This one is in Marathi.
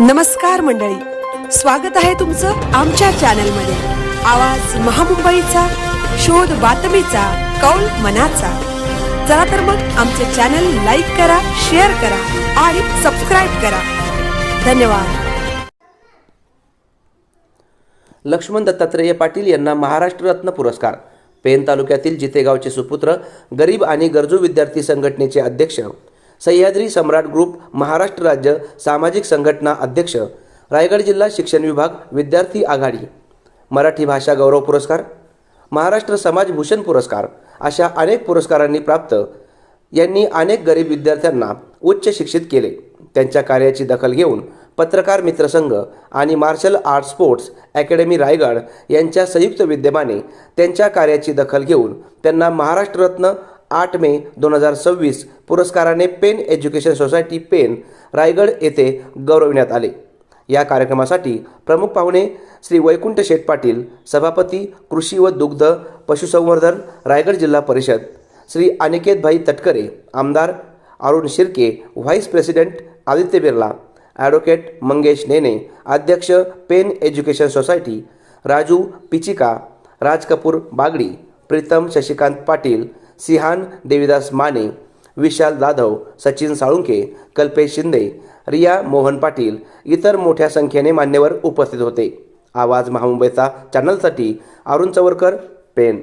नमस्कार मंडळी, स्वागत आहे तुमचं आमच्या चॅनलमध्ये। आवाज महामुंबईचा, शोध बातमीचा, कौल मनाचा। चला तर मग आमचे चॅनल लाईक करा, शेअर करा आणि सबस्क्राइब करा। धन्यवाद। लक्ष्मण दत्तात्रय पाटील यांना महाराष्ट्र रत्न पुरस्कार। पेन तालुक्यातील जितेगावचे सुपुत्र, गरीब आणि गरजू विद्यार्थी संघटनेचे अध्यक्ष, सह्याद्री सम्राट ग्रुप महाराष्ट्र राज्य सामाजिक संघटना अध्यक्ष, रायगड जिल्हा शिक्षण विभाग विद्यार्थी आघाडी, मराठी भाषा गौरव पुरस्कार, महाराष्ट्र समाज भूषण पुरस्कार अशा अनेक पुरस्कारांनी प्राप्त यांनी अनेक गरीब विद्यार्थ्यांना उच्च शिक्षित केले। त्यांच्या कार्याची दखल घेऊन पत्रकार मित्र संघ आणि martial art sports academy Raigad यांच्या संयुक्त विद्यमाने त्यांच्या कार्याची दखल घेऊन त्यांना महाराष्ट्र रत्न 8 मे 2026 पुरस्काराने पेन एज्युकेशन सोसायटी पेन रायगड येथे गौरविण्यात आले। या कार्यक्रमासाठी प्रमुख पाहुणे श्री वैकुंठ शेठ पाटील, सभापती कृषी व दुग्ध पशुसंवर्धन रायगड जिल्हा परिषद, श्री अनिकेत भाई तटकरे, आमदार Arun Shirke, vice president Aditya Birla, advocate Mangesh Nene, अध्यक्ष Pen education society, Raju Pichika, Raj Kapoor Bagdi, Pritam Shashikant Patil, shihan Devidas Mane, Vishal Jadhav, Sachin Salunke, Kalpesh Shinde, Riya Mohan Patil इतर मोठ्या संख्येने मान्यवर उपस्थित होते। आवाज महामुंबईचा चॅनलसाठी अरुण चवरकर, पेन।